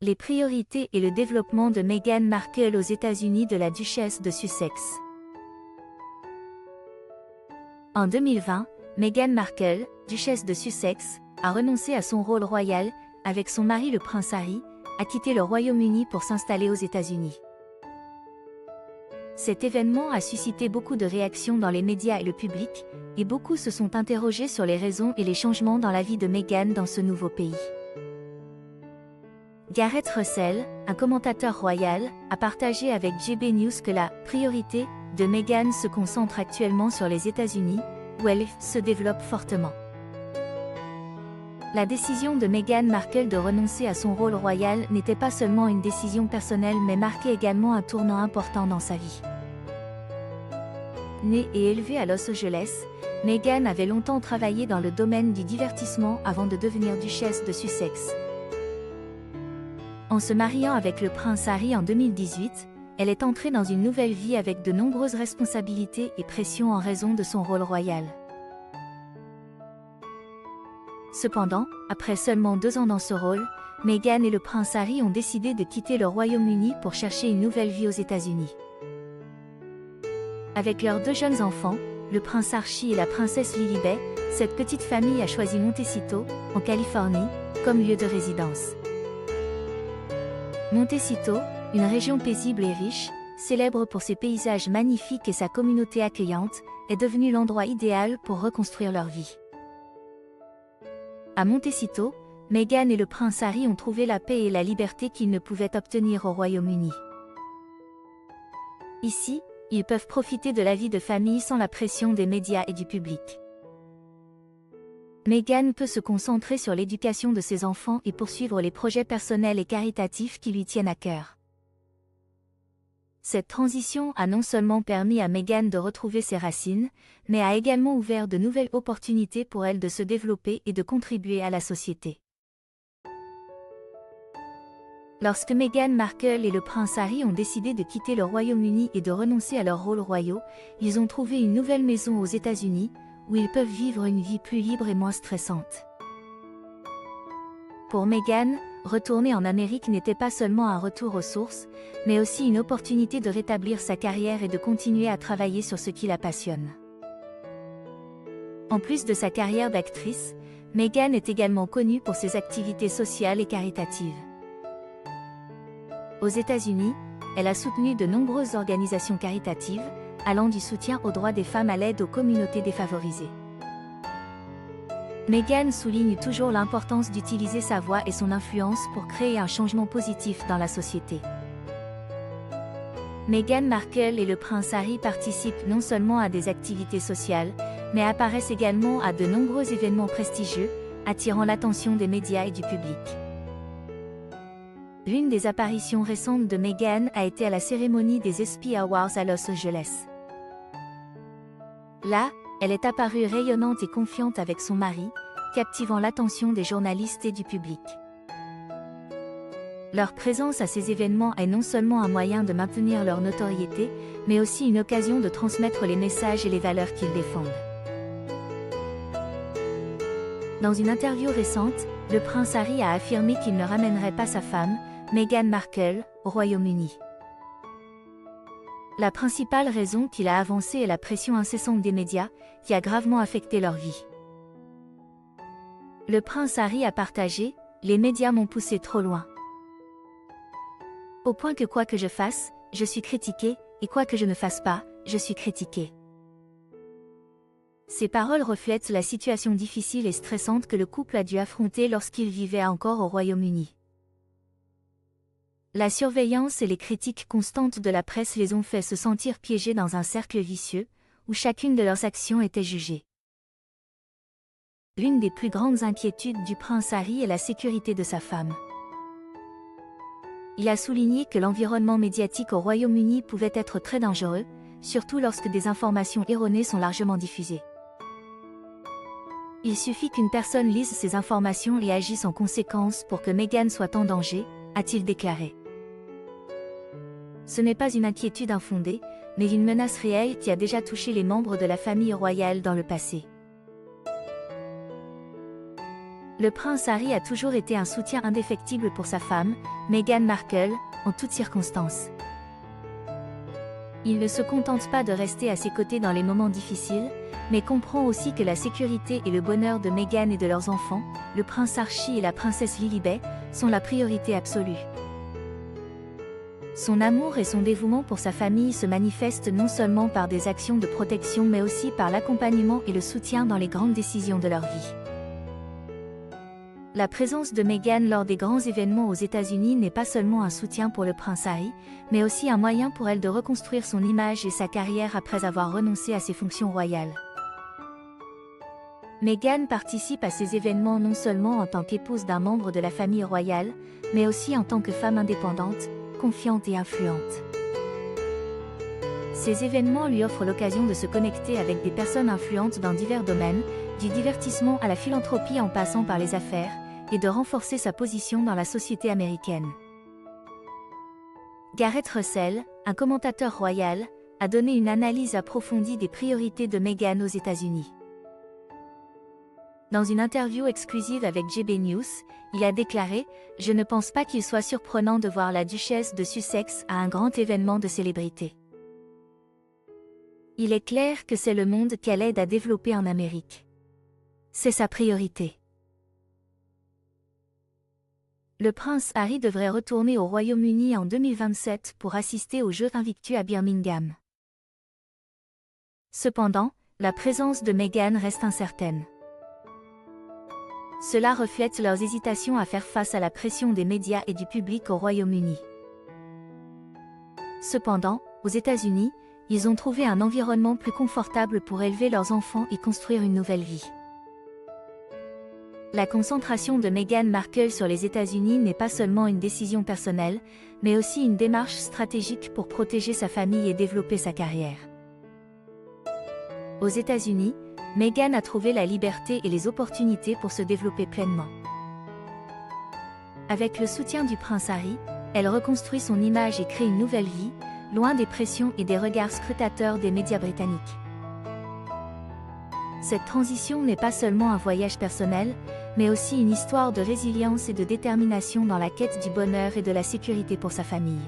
Les priorités et le développement de Meghan Markle aux États-Unis de la duchesse de Sussex. En 2020, Meghan Markle, duchesse de Sussex, a renoncé à son rôle royal, avec son mari le prince Harry, a quitté le Royaume-Uni pour s'installer aux États-Unis. Cet événement a suscité beaucoup de réactions dans les médias et le public, et beaucoup se sont interrogés sur les raisons et les changements dans la vie de Meghan dans ce nouveau pays. Gareth Russell, un commentateur royal, a partagé avec GB News que la priorité de Meghan se concentre actuellement sur les États-Unis, où elle se développe fortement. La décision de Meghan Markle de renoncer à son rôle royal n'était pas seulement une décision personnelle mais marquait également un tournant important dans sa vie. Née et élevée à Los Angeles, Meghan avait longtemps travaillé dans le domaine du divertissement avant de devenir duchesse de Sussex. En se mariant avec le prince Harry en 2018, elle est entrée dans une nouvelle vie avec de nombreuses responsabilités et pressions en raison de son rôle royal. Cependant, après seulement 2 ans dans ce rôle, Meghan et le prince Harry ont décidé de quitter le Royaume-Uni pour chercher une nouvelle vie aux États-Unis. Avec leurs 2 jeunes enfants, le prince Archie et la princesse Lilibet, cette petite famille a choisi Montecito, en Californie, comme lieu de résidence. Montecito, une région paisible et riche, célèbre pour ses paysages magnifiques et sa communauté accueillante, est devenue l'endroit idéal pour reconstruire leur vie. À Montecito, Meghan et le prince Harry ont trouvé la paix et la liberté qu'ils ne pouvaient obtenir au Royaume-Uni. Ici, ils peuvent profiter de la vie de famille sans la pression des médias et du public. Meghan peut se concentrer sur l'éducation de ses enfants et poursuivre les projets personnels et caritatifs qui lui tiennent à cœur. Cette transition a non seulement permis à Meghan de retrouver ses racines, mais a également ouvert de nouvelles opportunités pour elle de se développer et de contribuer à la société. Lorsque Meghan Markle et le prince Harry ont décidé de quitter le Royaume-Uni et de renoncer à leurs rôles royaux, ils ont trouvé une nouvelle maison aux États-Unis, où ils peuvent vivre une vie plus libre et moins stressante. Pour Meghan, retourner en Amérique n'était pas seulement un retour aux sources, mais aussi une opportunité de rétablir sa carrière et de continuer à travailler sur ce qui la passionne. En plus de sa carrière d'actrice, Meghan est également connue pour ses activités sociales et caritatives. Aux États-Unis, elle a soutenu de nombreuses organisations caritatives, allant du soutien aux droits des femmes à l'aide aux communautés défavorisées. Meghan souligne toujours l'importance d'utiliser sa voix et son influence pour créer un changement positif dans la société. Meghan Markle et le prince Harry participent non seulement à des activités sociales, mais apparaissent également à de nombreux événements prestigieux, attirant l'attention des médias et du public. L'une des apparitions récentes de Meghan a été à la cérémonie des ESPY Awards à Los Angeles. Là, elle est apparue rayonnante et confiante avec son mari, captivant l'attention des journalistes et du public. Leur présence à ces événements est non seulement un moyen de maintenir leur notoriété, mais aussi une occasion de transmettre les messages et les valeurs qu'ils défendent. Dans une interview récente, le prince Harry a affirmé qu'il ne ramènerait pas sa femme, Meghan Markle, au Royaume-Uni. La principale raison qu'il a avancée est la pression incessante des médias, qui a gravement affecté leur vie. Le prince Harry a partagé « Les médias m'ont poussé trop loin. Au point que quoi que je fasse, je suis critiqué, et quoi que je ne fasse pas, je suis critiqué. » Ces paroles reflètent la situation difficile et stressante que le couple a dû affronter lorsqu'il vivait encore au Royaume-Uni. La surveillance et les critiques constantes de la presse les ont fait se sentir piégés dans un cercle vicieux, où chacune de leurs actions était jugée. L'une des plus grandes inquiétudes du prince Harry est la sécurité de sa femme. Il a souligné que l'environnement médiatique au Royaume-Uni pouvait être très dangereux, surtout lorsque des informations erronées sont largement diffusées. Il suffit qu'une personne lise ces informations et agisse en conséquence pour que Meghan soit en danger, a-t-il déclaré. Ce n'est pas une inquiétude infondée, mais une menace réelle qui a déjà touché les membres de la famille royale dans le passé. Le prince Harry a toujours été un soutien indéfectible pour sa femme, Meghan Markle, en toutes circonstances. Il ne se contente pas de rester à ses côtés dans les moments difficiles, mais comprend aussi que la sécurité et le bonheur de Meghan et de leurs enfants, le prince Archie et la princesse Lilibet, sont la priorité absolue. Son amour et son dévouement pour sa famille se manifestent non seulement par des actions de protection mais aussi par l'accompagnement et le soutien dans les grandes décisions de leur vie. La présence de Meghan lors des grands événements aux États-Unis n'est pas seulement un soutien pour le prince Harry, mais aussi un moyen pour elle de reconstruire son image et sa carrière après avoir renoncé à ses fonctions royales. Meghan participe à ces événements non seulement en tant qu'épouse d'un membre de la famille royale, mais aussi en tant que femme indépendante, confiante et influente. Ces événements lui offrent l'occasion de se connecter avec des personnes influentes dans divers domaines, du divertissement à la philanthropie en passant par les affaires, et de renforcer sa position dans la société américaine. Gareth Russell, un commentateur royal, a donné une analyse approfondie des priorités de Meghan aux États-Unis. Dans une interview exclusive avec GB News, il a déclaré « Je ne pense pas qu'il soit surprenant de voir la duchesse de Sussex à un grand événement de célébrité. Il est clair que c'est le monde qu'elle aide à développer en Amérique. C'est sa priorité. » Le prince Harry devrait retourner au Royaume-Uni en 2027 pour assister aux Jeux Invictus à Birmingham. Cependant, la présence de Meghan reste incertaine. Cela reflète leurs hésitations à faire face à la pression des médias et du public au Royaume-Uni. Cependant, aux États-Unis, ils ont trouvé un environnement plus confortable pour élever leurs enfants et construire une nouvelle vie. La concentration de Meghan Markle sur les États-Unis n'est pas seulement une décision personnelle, mais aussi une démarche stratégique pour protéger sa famille et développer sa carrière. Aux États-Unis, Meghan a trouvé la liberté et les opportunités pour se développer pleinement. Avec le soutien du prince Harry, elle reconstruit son image et crée une nouvelle vie, loin des pressions et des regards scrutateurs des médias britanniques. Cette transition n'est pas seulement un voyage personnel, mais aussi une histoire de résilience et de détermination dans la quête du bonheur et de la sécurité pour sa famille.